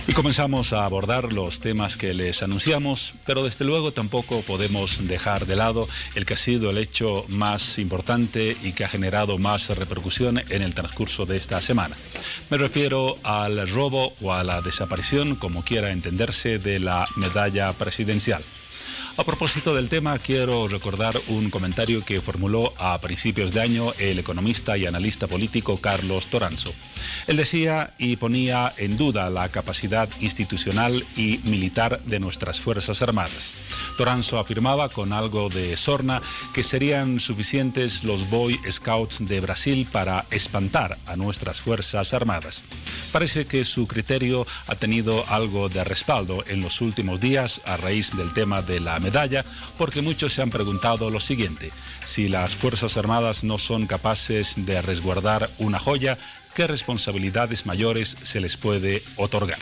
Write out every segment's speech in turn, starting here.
Y comenzamos a abordar los temas que les anunciamos, pero desde luego tampoco podemos dejar de lado el que ha sido el hecho más importante y que ha generado más repercusión en el transcurso de esta semana. Me refiero al robo o a la desaparición, como quiera entenderse, de la medalla presidencial. A propósito del tema, quiero recordar un comentario que formuló a principios de año el economista y analista político Carlos Toranzo. Él decía y ponía en duda la capacidad institucional y militar de nuestras Fuerzas Armadas. Toranzo afirmaba con algo de sorna que serían suficientes los Boy Scouts de Brasil para espantar a nuestras Fuerzas Armadas. Parece que su criterio ha tenido algo de respaldo en los últimos días a raíz del tema de la medalla, porque muchos se han preguntado lo siguiente: si las Fuerzas Armadas no son capaces de resguardar una joya, ¿qué responsabilidades mayores se les puede otorgar?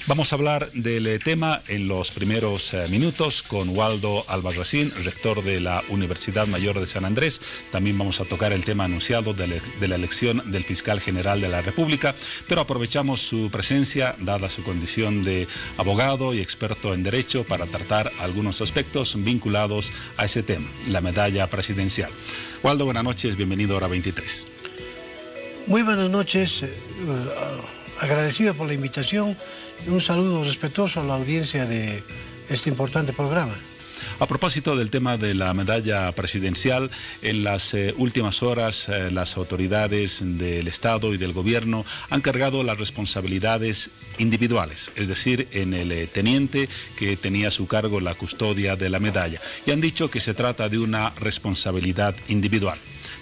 Vamos a hablar del tema en los primeros minutos con Waldo Albarracín, rector de la Universidad Mayor de San Andrés. También vamos a tocar el tema anunciado de la elección del fiscal general de la República, pero aprovechamos su presencia, dada su condición de abogado y experto en derecho, para tratar algunos aspectos vinculados a ese tema, la medalla presidencial. Waldo, buenas noches, bienvenido a Hora 23. Muy buenas noches, agradecido por la invitación. Un saludo respetuoso a la audiencia de este importante programa. A propósito del tema de la medalla presidencial, en las últimas horas las autoridades del Estado y del Gobierno han cargado las responsabilidades individuales, es decir, en el teniente que tenía a su cargo la custodia de la medalla, y han dicho que se trata de una responsabilidad individual.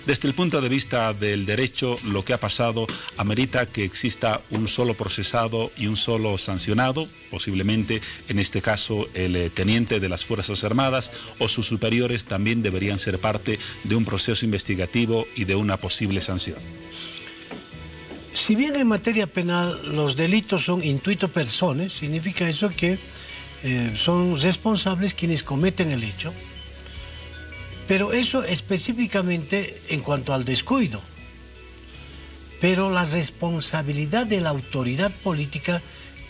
Desde el punto de vista del derecho, lo que ha pasado amerita que exista un solo procesado y un solo sancionado, posiblemente en este caso el teniente de las Fuerzas Armadas o sus superiores también deberían ser parte de un proceso investigativo y de una posible sanción. Si bien en materia penal los delitos son intuito personae, significa eso que son responsables quienes cometen el hecho. Pero eso específicamente en cuanto al descuido. Pero la responsabilidad de la autoridad política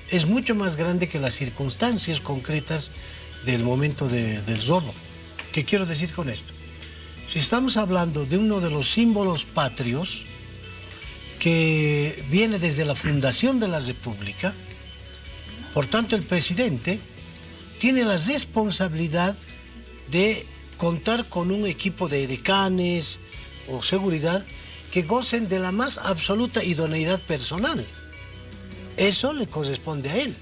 es mucho más grande que las circunstancias concretas del momento del robo. ¿Qué quiero decir con esto? Si estamos hablando de uno de los símbolos patrios que viene desde la fundación de la República, por tanto el presidente tiene la responsabilidad de contar con un equipo de decanes o seguridad que gocen de la más absoluta idoneidad personal. Eso le corresponde a él,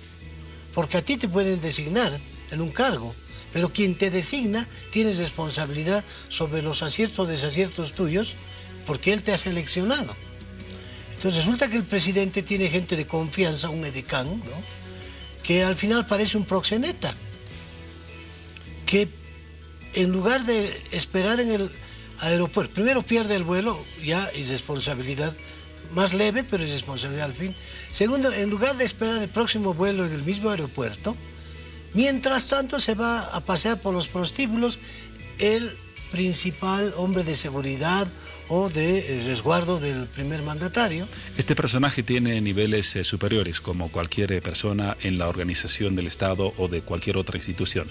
porque a ti te pueden designar en un cargo, pero quien te designa tiene responsabilidad sobre los aciertos o desaciertos tuyos, porque él te ha seleccionado. Entonces resulta que el presidente tiene gente de confianza, un edecán, ¿no?, que al final parece un proxeneta, que en lugar de esperar en el aeropuerto, primero pierde el vuelo, ya es responsabilidad más leve, pero es responsabilidad al fin. Segundo, en lugar de esperar el próximo vuelo en el mismo aeropuerto, mientras tanto se va a pasear por los prostíbulos el principal hombre de seguridad o de resguardo del primer mandatario. Este personaje tiene niveles superiores, como cualquier persona en la organización del Estado o de cualquier otra institución.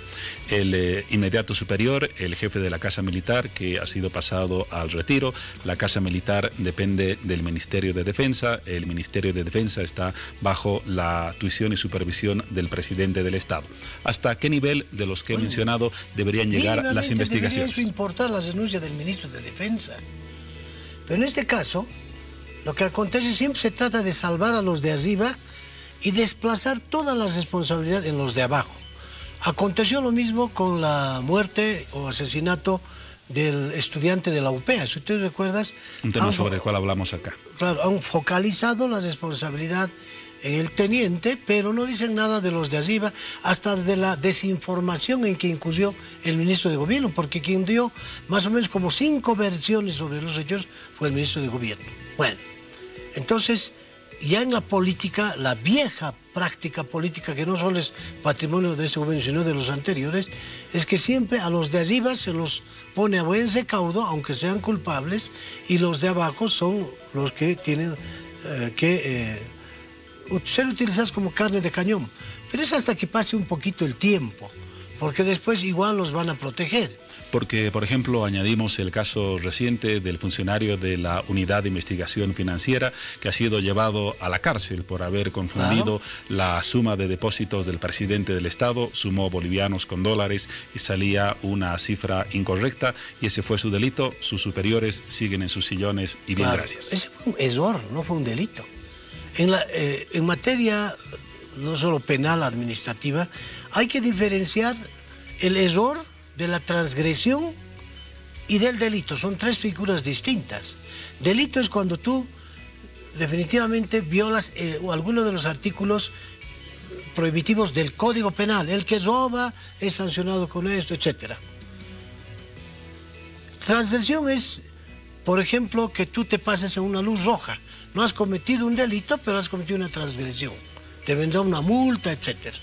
El inmediato superior, el jefe de la Casa Militar, que ha sido pasado al retiro. La Casa Militar depende del Ministerio de Defensa. El Ministerio de Defensa está bajo la tuición y supervisión del presidente del Estado. ¿Hasta qué nivel de los que he mencionado deberían llegar las investigaciones? Debería eso importar la renuncia del ministro de Defensa. Pero en este caso, lo que acontece siempre se trata de salvar a los de arriba y desplazar toda la responsabilidad en los de abajo. Aconteció lo mismo con la muerte o asesinato del estudiante de la UPEA. Si tú recuerdas... Un tema sobre el cual hablamos acá. Claro, han focalizado la responsabilidad en el teniente, pero no dicen nada de los de arriba, hasta de la desinformación en que incurrió el ministro de Gobierno, porque quien dio más o menos como 5 versiones sobre los hechos fue el ministro de Gobierno. Bueno, entonces, ya en la política, la vieja práctica política, que no solo es patrimonio de este gobierno, sino de los anteriores, es que siempre a los de arriba se los pone a buen recaudo, aunque sean culpables, y los de abajo son los que tienen que ser utilizados como carne de cañón. Pero es hasta que pase un poquito el tiempo, porque después igual los van a proteger. Porque, por ejemplo, añadimos el caso reciente del funcionario de la Unidad de Investigación Financiera que ha sido llevado a la cárcel por haber confundido la suma de depósitos del presidente del Estado, sumó bolivianos con dólares y salía una cifra incorrecta, y ese fue su delito. Sus superiores siguen en sus sillones y bien, gracias. Ese fue un error, no fue un delito. En materia no solo penal, administrativa, hay que diferenciar el error de la transgresión y del delito. Son tres figuras distintas. Delito es cuando tú definitivamente violas alguno de los artículos prohibitivos del Código Penal. El que roba es sancionado con esto, etc. Transgresión es, por ejemplo, que tú te pases en una luz roja. No has cometido un delito, pero has cometido una transgresión. Te vendrá una multa, etc.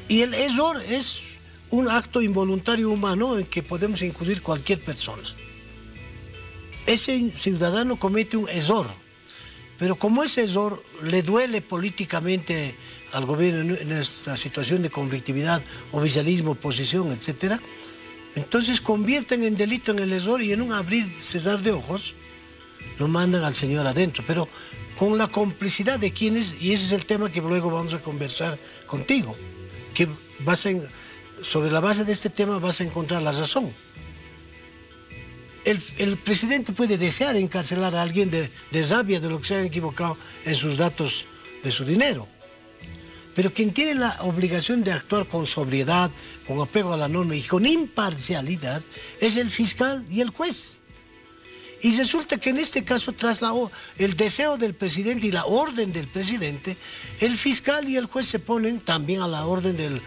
Y el error es un acto involuntario humano en que podemos incurrir cualquier persona. Ese ciudadano comete un error, pero como ese error le duele políticamente al gobierno en esta situación de conflictividad, oficialismo, oposición, etc., entonces convierten en delito en el error y en un abrir y cerrar de ojos lo mandan al señor adentro, pero con la complicidad de quienes, y ese es el tema que luego vamos a conversar contigo, que sobre la base de este tema vas a encontrar la razón. El presidente puede desear encarcelar a alguien de rabia de lo que se han equivocado en sus datos de su dinero. Pero quien tiene la obligación de actuar con sobriedad, con apego a la norma y con imparcialidad es el fiscal y el juez. Y resulta que en este caso, tras el deseo del presidente y la orden del presidente, el fiscal y el juez se ponen también a la orden del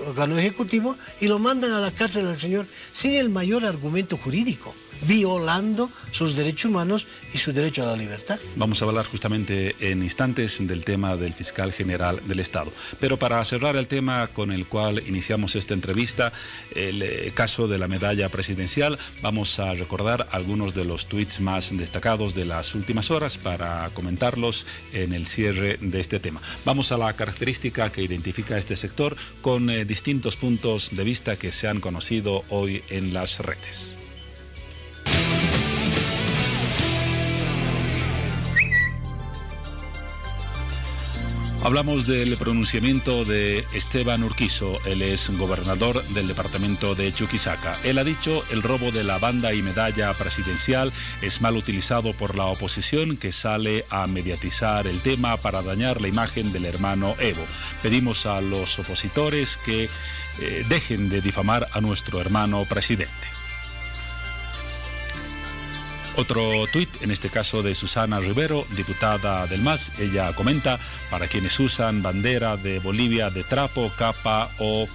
órgano ejecutivo y lo mandan a la cárcel al señor sin el mayor argumento jurídico, violando sus derechos humanos y su derecho a la libertad. Vamos a hablar justamente en instantes del tema del fiscal general del Estado. Pero para cerrar el tema con el cual iniciamos esta entrevista, el caso de la medalla presidencial, vamos a recordar algunos de los tuits más destacados de las últimas horas para comentarlos en el cierre de este tema. Vamos a la característica que identifica este sector con distintos puntos de vista que se han conocido hoy en las redes. Hablamos del pronunciamiento de Esteban Urquizo. Él es gobernador del departamento de Chuquisaca. Él ha dicho: el robo de la banda y medalla presidencial es mal utilizado por la oposición, que sale a mediatizar el tema para dañar la imagen del hermano Evo. Pedimos a los opositores que dejen de difamar a nuestro hermano presidente. Otro tuit, en este caso de Susana Rivero, diputada del MAS. Ella comenta: para quienes usan bandera de Bolivia de trapo, capa o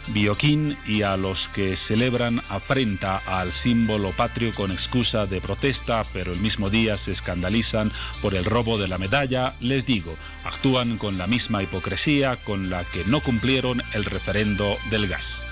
bioquín, y a los que celebran afrenta al símbolo patrio con excusa de protesta, pero el mismo día se escandalizan por el robo de la medalla, les digo, actúan con la misma hipocresía con la que no cumplieron el referendo del gas.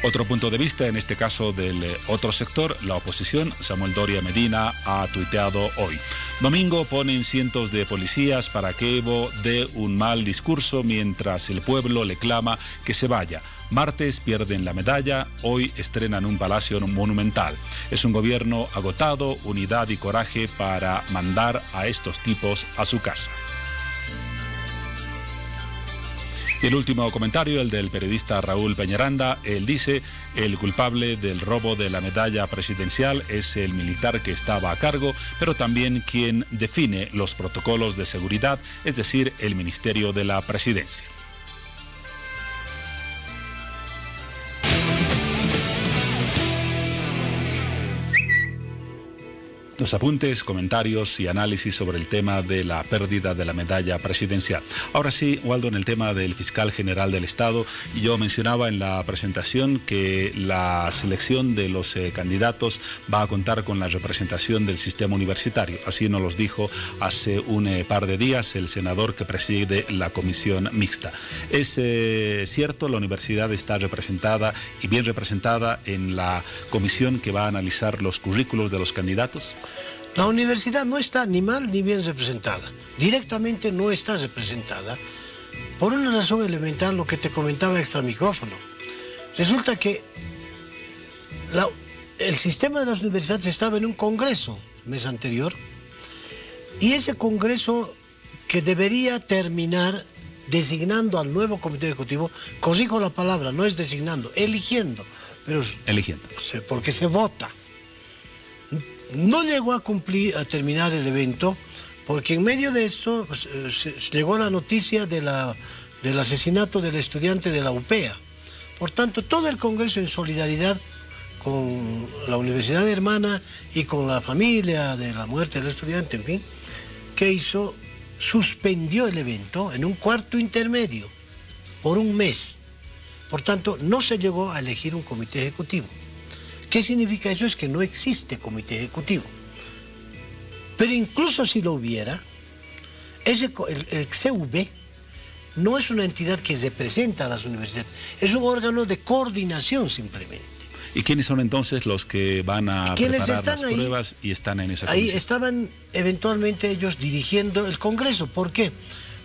Otro punto de vista, en este caso del otro sector, la oposición. Samuel Doria Medina ha tuiteado hoy: domingo ponen cientos de policías para que Evo dé un mal discurso mientras el pueblo le clama que se vaya. Martes pierden la medalla, hoy estrenan un palacio monumental. Es un gobierno agotado, unidad y coraje para mandar a estos tipos a su casa. Y el último comentario, el del periodista Raúl Peñaranda. Él dice: el culpable del robo de la medalla presidencial es el militar que estaba a cargo, pero también quien define los protocolos de seguridad, es decir, el Ministerio de la Presidencia. Los apuntes, comentarios y análisis sobre el tema de la pérdida de la medalla presidencial. Ahora sí, Waldo, en el tema del fiscal general del Estado, yo mencionaba en la presentación que la selección de los candidatos va a contar con la representación del sistema universitario. Así nos los dijo hace un par de días el senador que preside la comisión mixta. Es cierto, la universidad está representada y bien representada en la comisión que va a analizar los currículos de los candidatos. La universidad no está ni mal ni bien representada. Directamente no está representada por una razón elemental, lo que te comentaba extra micrófono. Resulta que el sistema de las universidades estaba en un congreso el mes anterior, y ese congreso, que debería terminar designando al nuevo comité ejecutivo, corrijo la palabra, no es designando, eligiendo, pero eligiendo, porque se vota. No llegó a terminar el evento, porque en medio de eso llegó la noticia del asesinato del estudiante de la UPEA. Por tanto, todo el Congreso, en solidaridad con la Universidad Hermana y con la familia de la muerte del estudiante, en fin, ¿qué hizo? Suspendió el evento en un cuarto intermedio por un mes. Por tanto, no se llegó a elegir un comité ejecutivo. ¿Qué significa eso? Es que no existe comité ejecutivo. Pero incluso si lo hubiera, el CUB no es una entidad que representa a las universidades, es un órgano de coordinación simplemente. ¿Y quiénes son entonces los que van a preparar las pruebas y están en esa comisión? Ahí estaban eventualmente ellos dirigiendo el Congreso. ¿Por qué?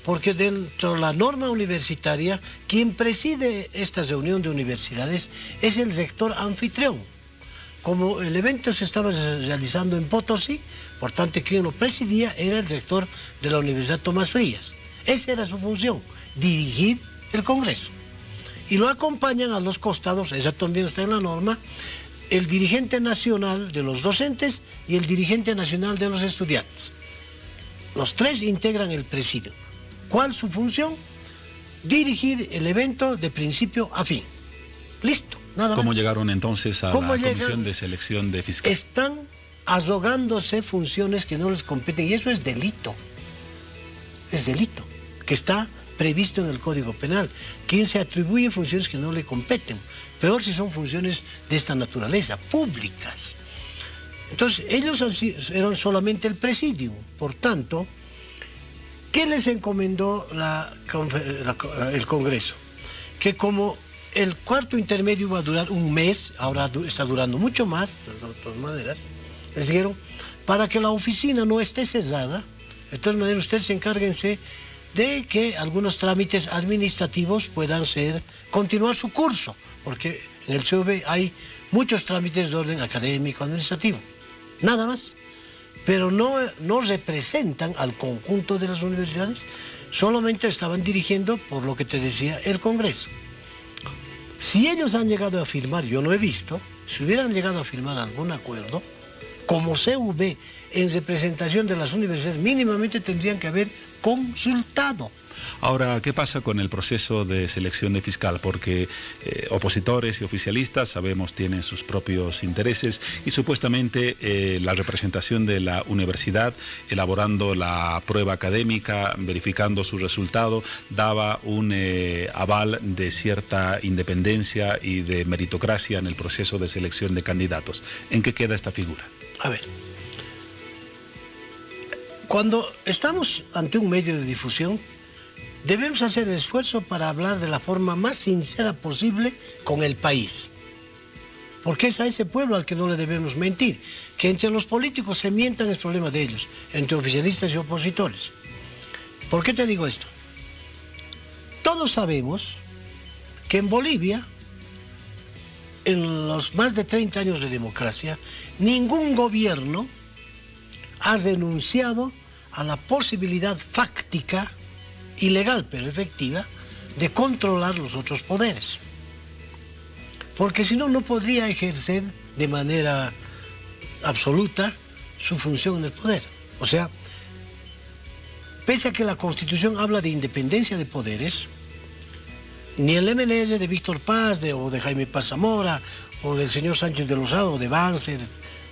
Porque dentro de la norma universitaria, quien preside esta reunión de universidades es el rector anfitrión. Como el evento se estaba realizando en Potosí, por tanto quien lo presidía era el rector de la Universidad Tomás Frías. Esa era su función, dirigir el Congreso. Y lo acompañan a los costados, esa también está en la norma, el dirigente nacional de los docentes y el dirigente nacional de los estudiantes. Los tres integran el presidio. ¿Cuál es su función? Dirigir el evento de principio a fin. Listo, nada más. ¿Cómo llegaron entonces a la Comisión de Selección de Fiscales? Están arrogándose funciones que no les competen, y eso es delito. Es delito, que está previsto en el Código Penal. Quien se atribuye funciones que no le competen, peor si son funciones de esta naturaleza, públicas. Entonces, ellos eran solamente el presidium. Por tanto, ¿qué les encomendó el Congreso? Que como el cuarto intermedio iba a durar un mes, ahora está durando mucho más, de todas maneras, les dijeron, para que la oficina no esté cerrada, de todas maneras ustedes encárguense de que algunos trámites administrativos puedan continuar su curso, porque en el CUB hay muchos trámites de orden académico, administrativo, nada más, pero no representan al conjunto de las universidades, solamente estaban dirigiendo, por lo que te decía, el Congreso. Si ellos han llegado a firmar, yo no he visto, si hubieran llegado a firmar algún acuerdo, como CUB, en representación de las universidades, mínimamente tendrían que haber consultado. Ahora, ¿qué pasa con el proceso de selección de fiscal? Porque opositores y oficialistas, sabemos, tienen sus propios intereses y supuestamente la representación de la universidad, elaborando la prueba académica, verificando su resultado, daba un aval de cierta independencia y de meritocracia en el proceso de selección de candidatos. ¿En qué queda esta figura? A ver, cuando estamos ante un medio de difusión, debemos hacer el esfuerzo para hablar de la forma más sincera posible con el país. Porque es a ese pueblo al que no le debemos mentir. Que entre los políticos se mientan es problema de ellos, entre oficialistas y opositores. ¿Por qué te digo esto? Todos sabemos que en Bolivia, en los más de 30 años de democracia, ningún gobierno ha renunciado a la posibilidad fáctica, ilegal pero efectiva, de controlar los otros poderes. Porque si no, no podría ejercer de manera absoluta su función en el poder. O sea, pese a que la Constitución habla de independencia de poderes, ni el MNS de Víctor Paz o de Jaime Paz Zamora o del señor Sánchez de Lozada o de Banzer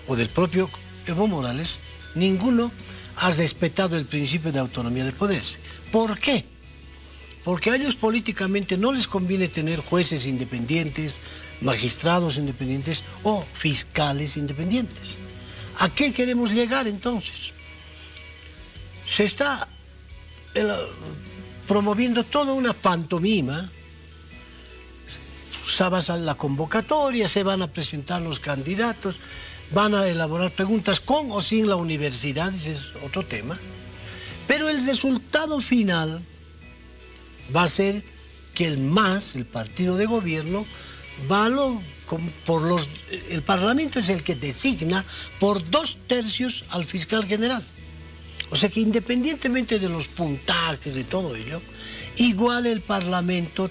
o del propio Evo Morales, ninguno ha respetado el principio de autonomía de poderes. ¿Por qué? Porque a ellos políticamente no les conviene tener jueces independientes, magistrados independientes o fiscales independientes. ¿A qué queremos llegar entonces? Se está promoviendo toda una pantomima. Se va a la convocatoria, se van a presentar los candidatos, van a elaborar preguntas con o sin la universidad, ese es otro tema. Pero el resultado final va a ser que el MAS, el partido de gobierno, el Parlamento es el que designa por 2/3 al fiscal general. O sea que independientemente de los puntajes, de todo ello, igual el Parlamento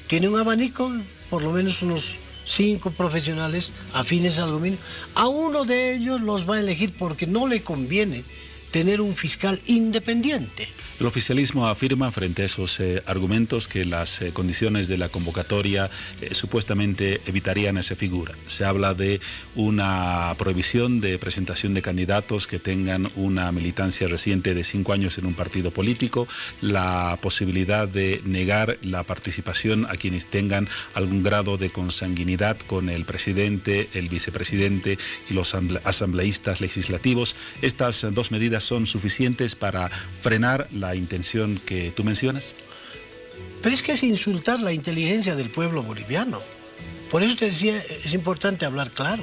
tiene un abanico, por lo menos unos 5 profesionales afines al dominio. A uno de ellos los va a elegir porque no le conviene tener un fiscal independiente. El oficialismo afirma frente a esos argumentos que las condiciones de la convocatoria supuestamente evitarían esa figura. Se habla de una prohibición de presentación de candidatos que tengan una militancia reciente de 5 años en un partido político, la posibilidad de negar la participación a quienes tengan algún grado de consanguinidad con el presidente, el vicepresidente y los asambleístas legislativos. Estas 2 medidas son suficientes para frenar la intención que tú mencionas. Pero es que es insultar la inteligencia del pueblo boliviano. Por eso te decía, es importante hablar claro.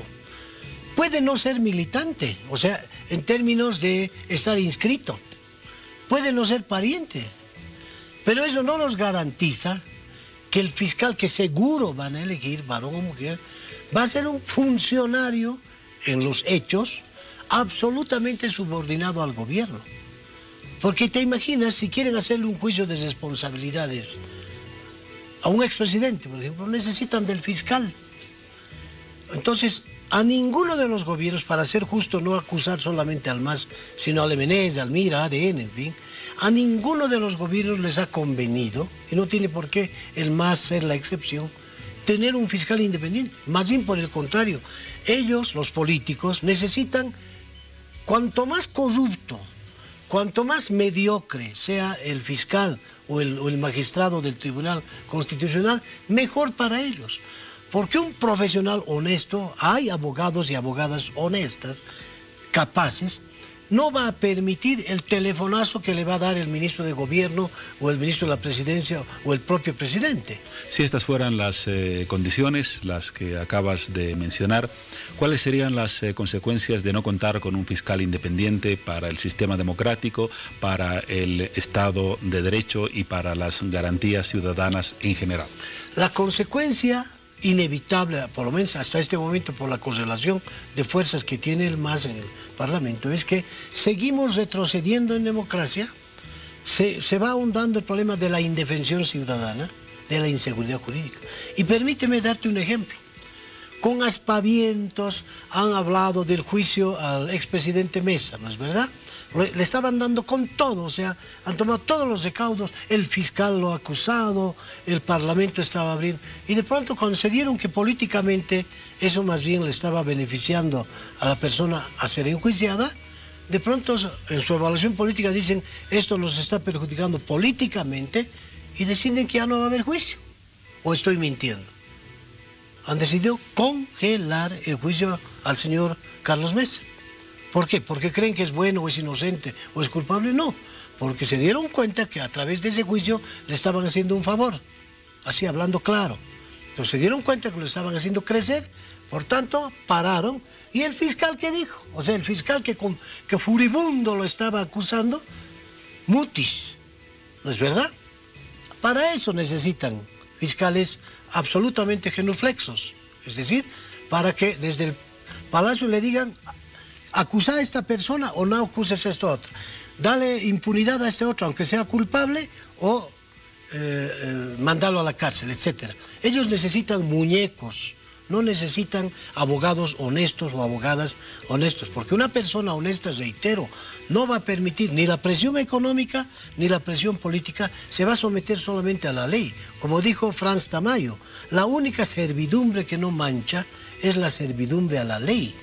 Puede no ser militante, o sea, en términos de estar inscrito. Puede no ser pariente. Pero eso no nos garantiza que el fiscal que seguro van a elegir, varón o mujer, va a ser un funcionario en los hechos absolutamente subordinado al gobierno. Porque te imaginas, si quieren hacerle un juicio de responsabilidades a un expresidente, por ejemplo, necesitan del fiscal. Entonces, a ninguno de los gobiernos, para ser justo, no acusar solamente al MAS, sino al MNES, al MIRA, ADN, en fin, a ninguno de los gobiernos les ha convenido, y no tiene por qué el MAS ser la excepción, tener un fiscal independiente. Más bien por el contrario, ellos, los políticos, necesitan, cuanto más corrupto, cuanto más mediocre sea el fiscal o el magistrado del Tribunal Constitucional, mejor para ellos. Porque un profesional honesto, hay abogados y abogadas honestas, capaces, no va a permitir el telefonazo que le va a dar el ministro de Gobierno o el ministro de la Presidencia o el propio presidente. Si estas fueran las condiciones, las que acabas de mencionar, ¿cuáles serían las consecuencias de no contar con un fiscal independiente para el sistema democrático, para el Estado de Derecho y para las garantías ciudadanas en general? La consecuencia inevitable, por lo menos hasta este momento, por la correlación de fuerzas que tiene el MAS en el Parlamento, es que seguimos retrocediendo en democracia, se va ahondando el problema de la indefensión ciudadana, de la inseguridad jurídica. Y permíteme darte un ejemplo. Con aspavientos han hablado del juicio al expresidente Mesa, ¿no es verdad? Le estaban dando con todo, o sea, han tomado todos los recaudos, el fiscal lo ha acusado, el Parlamento estaba abriendo, y de pronto cuando se dieron que políticamente eso más bien le estaba beneficiando a la persona a ser enjuiciada, de pronto en su evaluación política dicen, esto nos está perjudicando políticamente, y deciden que ya no va a haber juicio, o estoy mintiendo. Han decidido congelar el juicio al señor Carlos Mesa. ¿Por qué? ¿Porque creen que es bueno o es inocente o es culpable? No, porque se dieron cuenta que a través de ese juicio le estaban haciendo un favor, así hablando claro. Entonces se dieron cuenta que lo estaban haciendo crecer, por tanto pararon. ¿Y el fiscal qué dijo? O sea, el fiscal que furibundo lo estaba acusando, mutis, ¿no es verdad? Para eso necesitan fiscales absolutamente genuflexos, es decir, para que desde el Palacio le digan, acusa a esta persona o no acuses a esta otra. Dale impunidad a este otro, aunque sea culpable, o mandarlo a la cárcel, etc. Ellos necesitan muñecos, no necesitan abogados honestos o abogadas honestas, porque una persona honesta, reitero, no va a permitir ni la presión económica ni la presión política, se va a someter solamente a la ley. Como dijo Franz Tamayo, la única servidumbre que no mancha es la servidumbre a la ley.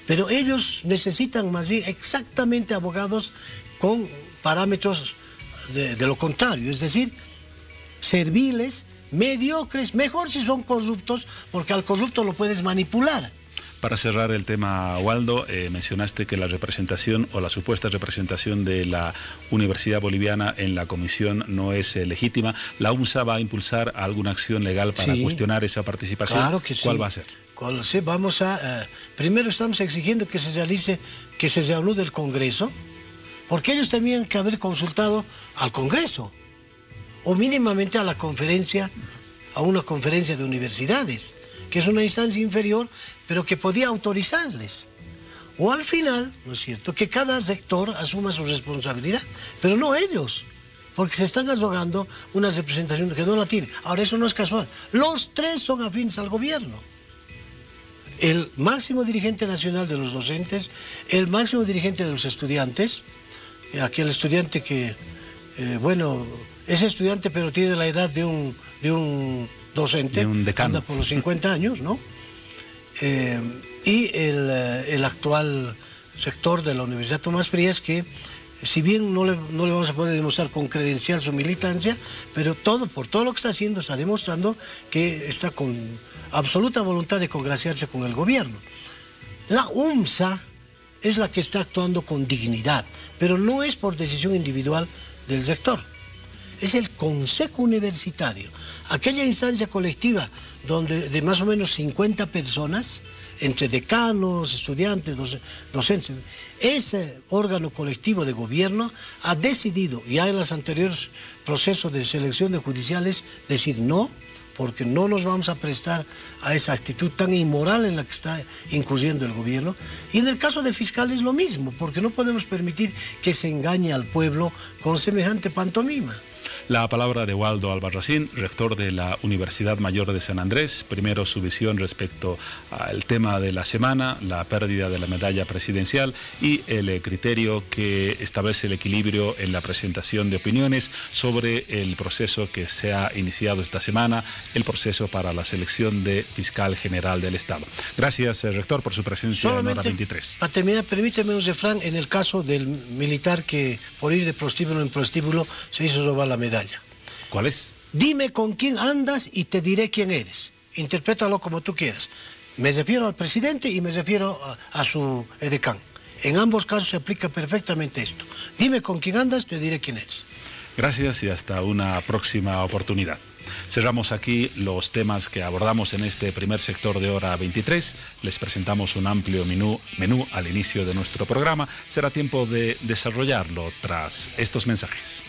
Pero ellos necesitan más bien exactamente abogados con parámetros de lo contrario, es decir, serviles, mediocres, mejor si son corruptos, porque al corrupto lo puedes manipular. Para cerrar el tema, Waldo, mencionaste que la representación o la supuesta representación de la Universidad Boliviana en la comisión no es legítima. ¿La UNSA va a impulsar alguna acción legal para cuestionar esa participación? Claro que sí. ¿Cuál va a ser? Primero estamos exigiendo que se reanude el Congreso, porque ellos tenían que haber consultado al Congreso, o mínimamente a una conferencia de universidades, que es una instancia inferior, pero que podía autorizarles. O al final, ¿no es cierto?, que cada sector asuma su responsabilidad, pero no ellos, porque se están arrogando una representación que no la tienen. Ahora, eso no es casual. Los tres son afines al gobierno. El máximo dirigente nacional de los docentes, el máximo dirigente de los estudiantes, aquel estudiante que, es estudiante pero tiene la edad de un docente, de un decano, anda por los 50 años, ¿no? Y el actual sector de la Universidad Tomás Frías, que si bien no le vamos a poder demostrar con credencial su militancia, pero por todo lo que está haciendo está demostrando que está con absoluta voluntad de congraciarse con el gobierno. La UMSA es la que está actuando con dignidad, pero no es por decisión individual del sector. Es el Consejo Universitario, aquella instancia colectiva de más o menos 50 personas, entre decanos, estudiantes, docentes. Ese órgano colectivo de gobierno ha decidido, ya en los anteriores procesos de selección de judiciales, decir no, porque no nos vamos a prestar a esa actitud tan inmoral en la que está incurriendo el gobierno. Y en el caso de fiscales lo mismo, porque no podemos permitir que se engañe al pueblo con semejante pantomima. La palabra de Waldo Albarracín, rector de la Universidad Mayor de San Andrés. Primero, su visión respecto al tema de la semana, la pérdida de la medalla presidencial, y el criterio que establece el equilibrio en la presentación de opiniones sobre el proceso que se ha iniciado esta semana, el proceso para la selección de fiscal general del Estado. Gracias, rector, por su presencia en Hora 23. Para terminar, permíteme un refrán en el caso del militar que por ir de prostíbulo en prostíbulo se hizo robar la medalla. ¿Cuál es? Dime con quién andas y te diré quién eres. Interprétalo como tú quieras. Me refiero al presidente y me refiero a su edecán. En ambos casos se aplica perfectamente esto. Dime con quién andas, te diré quién eres. Gracias y hasta una próxima oportunidad. Cerramos aquí los temas que abordamos en este primer sector de Hora 23. Les presentamos un amplio menú al inicio de nuestro programa. Será tiempo de desarrollarlo tras estos mensajes.